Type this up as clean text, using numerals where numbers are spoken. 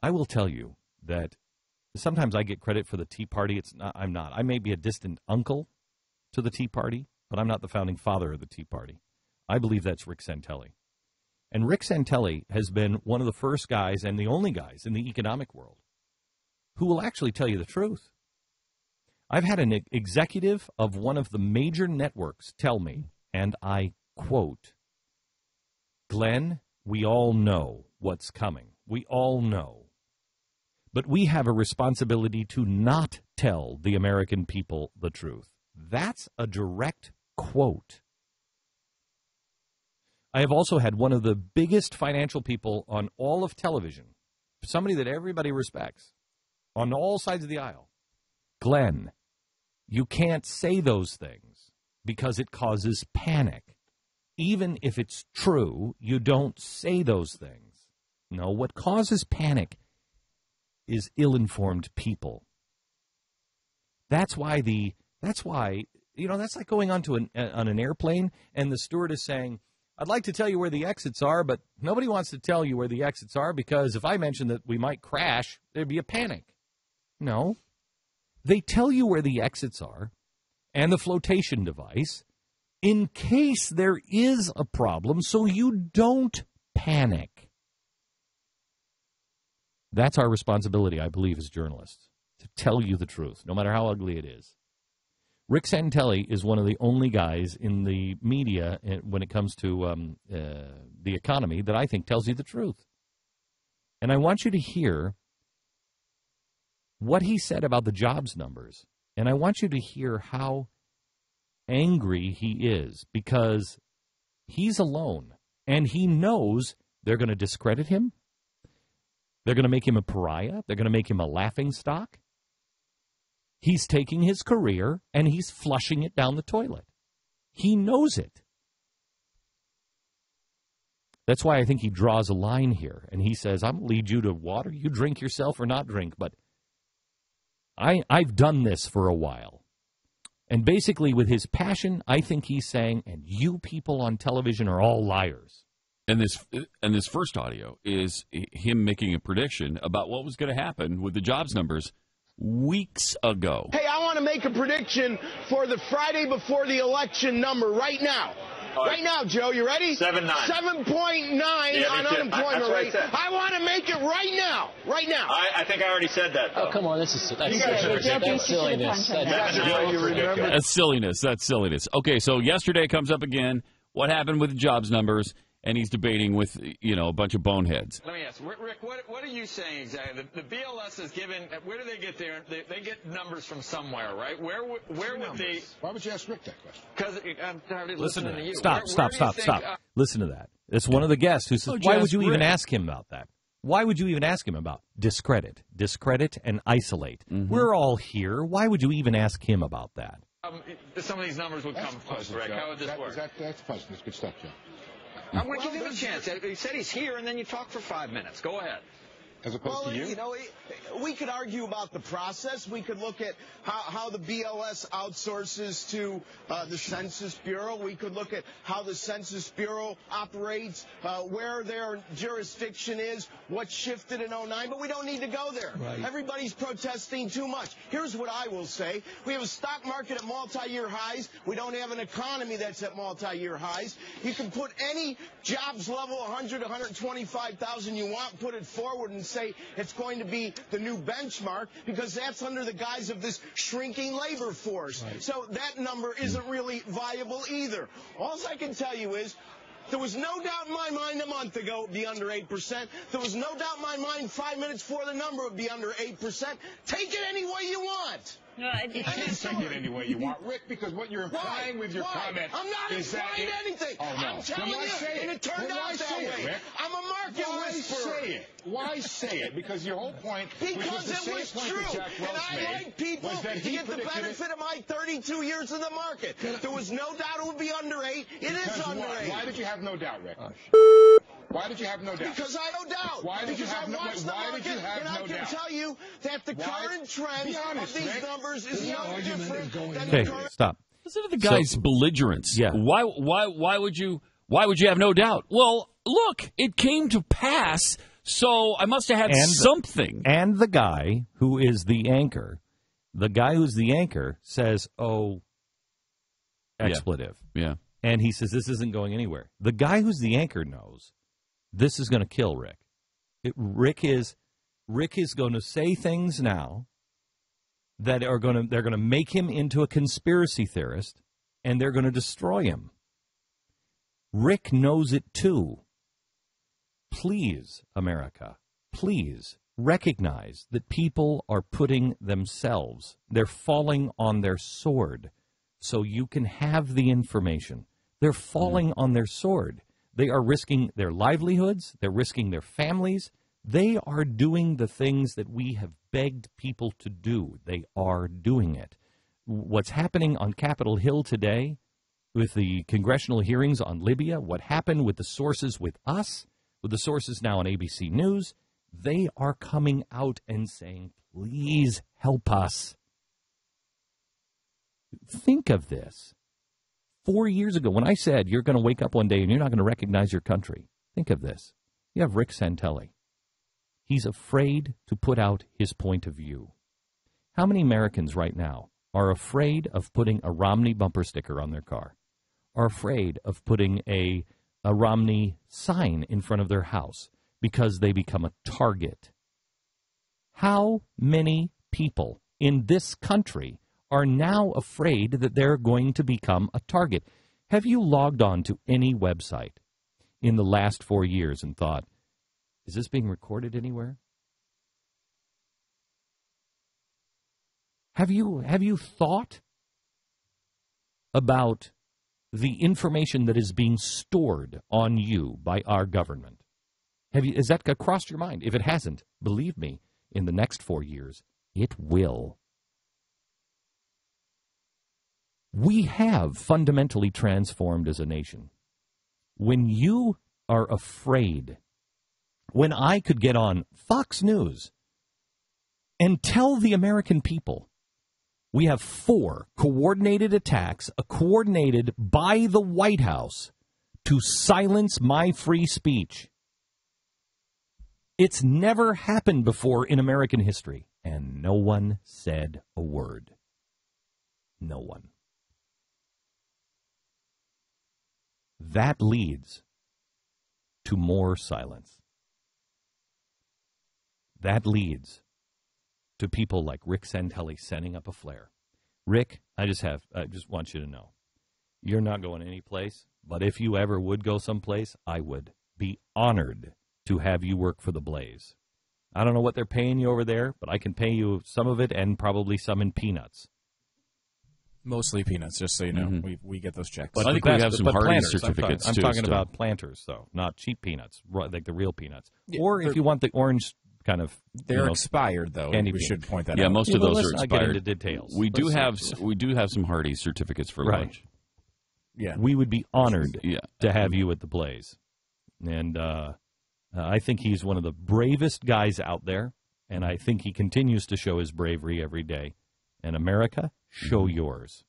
I will tell you that sometimes I get credit for the Tea Party. I'm not. I may be a distant uncle to the Tea Party, but I'm not the founding father of the Tea Party. I believe that's Rick Santelli. And Rick Santelli has been one of the first guys and the only guys in the economic world who will actually tell you the truth. I've had an executive of one of the major networks tell me, and I quote, Glenn, we all know what's coming. We all know. But we have a responsibility to not tell the American people the truth. That's a direct quote. I have also had one of the biggest financial people on all of television, somebody that everybody respects, on all sides of the aisle. Glenn, you can't say those things because it causes panic. Even if it's true, you don't say those things. No, what causes panic is ill-informed people. That's why, that's like going onto on an airplane and the steward is saying, I'd like to tell you where the exits are, but nobody wants to tell you where the exits are because if I mention that we might crash, there'd be a panic. No. They tell you where the exits are and the flotation device in case there is a problem so you don't panic. That's our responsibility, I believe, as journalists, to tell you the truth, no matter how ugly it is. Rick Santelli is one of the only guys in the media when it comes to the economy that I think tells you the truth. And I want you to hear what he said about the jobs numbers. And I want you to hear how angry he is because he's alone and he knows they're going to discredit him. They're going to make him a pariah. They're going to make him a laughingstock. He's taking his career and he's flushing it down the toilet. He knows it. That's why I think he draws a line here. And he says, I'm going to lead you to water. You drink yourself or not drink. But I've done this for a while. And basically with his passion, I think he's saying, and you people on television are all liars. And this first audio is him making a prediction about what was going to happen with the jobs numbers weeks ago. Hey, I want to make a prediction for the Friday before the election number right now. Right now, Joe, you ready? 7.9 on unemployment rate. I want to make it right now. Right now. I think I already said that, though. Oh, come on. That's silliness. That's silliness. That's silliness. Okay, so yesterday comes up again. What happened with the jobs numbers? And he's debating with, a bunch of boneheads. Let me ask, Rick, what are you saying exactly? The BLS is given, where do they get their, they get numbers from somewhere, right? Where would they? Why would you ask Rick that question? Because I'm tired of Listen listening to you. Stop. Listen to that. It's one of the guests who says, why would you even ask him about that? Why would you even ask him about discredit, and isolate? Mm-hmm. We're all here. Why would you even ask him about that? Some of these numbers would come close, Rick. How would this work? That's puzzling. That's good stuff, Joe. I'm going to give him a chance. He said he's here, and then you talk for 5 minutes. Go ahead. As opposed to you? We could argue about the process. We could look at how the BLS outsources to the Census Bureau. We could look at how the Census Bureau operates, where their jurisdiction is, what shifted in 2009, but we don't need to go there. Right. Everybody's protesting too much. Here's what I will say. We have a stock market at multi-year highs. We don't have an economy that's at multi-year highs. You can put any jobs level, 100, 125,000 you want, put it forward and say it's going to be the new benchmark because that's under the guise of this shrinking labor force. Right. So that number isn't really viable either. All I can tell you is there was no doubt in my mind a month ago it would be under 8%. There was no doubt in my mind 5 minutes before the number would be under 8%. Take it any way you want. No, you can't take it any way you want, Rick, because what you're implying with your comment I'm not implying anything. Oh, no. I'm telling you, and it turned out that way. Rick? I'm a market whisperer. Why say it? Because your whole point because it was true, and I like people to get the benefit of my 32 years in the market. There was no doubt it would be under 8. It is under 8. Why did you have no doubt, Rick? Why did you have no doubt? Because I no doubt. Why did you have no doubt? And I can tell you that the current trend of these numbers is no different than the current. Stop. Listen to the guy's belligerence. Yeah. Why would you have no doubt? Well, look, it came to pass So I must have had something. And the guy who is the anchor, says, "Oh, expletive." Yeah. And he says, "This isn't going anywhere." The guy who's the anchor knows this is going to kill Rick. Rick is going to say things now that they're going to make him into a conspiracy theorist, and they're going to destroy him. Rick knows it too. Please, America, please recognize that people are putting themselves, they're falling on their sword so you can have the information. They're falling on their sword. They are risking their livelihoods. They're risking their families. They are doing the things that we have begged people to do. They are doing it. What's happening on Capitol Hill today with the congressional hearings on Libya, what happened with the sources with us, with the sources now on ABC News, they are coming out and saying, please help us. Think of this. 4 years ago, when I said you're going to wake up one day and you're not going to recognize your country, think of this. You have Rick Santelli. He's afraid to put out his point of view. How many Americans right now are afraid of putting a Romney bumper sticker on their car, are afraid of putting a Romney sign in front of their house because they become a target? How many people in this country are now afraid that they're going to become a target? Have you logged on to any website in the last 4 years and thought, is this being recorded anywhere? Have you thought about the information that is being stored on you by our government? Has that crossed your mind? If it hasn't, believe me, in the next 4 years, it will. We have fundamentally transformed as a nation. When you are afraid, when I could get on Fox News and tell the American people, we have 4 coordinated attacks, coordinated by the White House to silence my free speech. It's never happened before in American history, and no one said a word. No one. That leads to more silence. That leads to people like Rick Santelli setting up a flare. Rick, I just want you to know, you're not going any place, but if you ever would go someplace, I would be honored to have you work for the Blaze. I don't know what they're paying you over there, but I can pay you some of it and probably some in peanuts. Mostly peanuts, just so you know. Mm-hmm. We get those checks. But I think we have some Hardy certificates, I'm talking about planters, though, not cheap peanuts, like the real peanuts. Yeah, or if you want the orange kind of... They're expired, though. We should point that out. Yeah, most of those are expired. Get into details. We do have some Hardy certificates for lunch. Yeah. We would be honored to have you at the Blaze. And I think he's one of the bravest guys out there, and I think he continues to show his bravery every day. And America, show yours.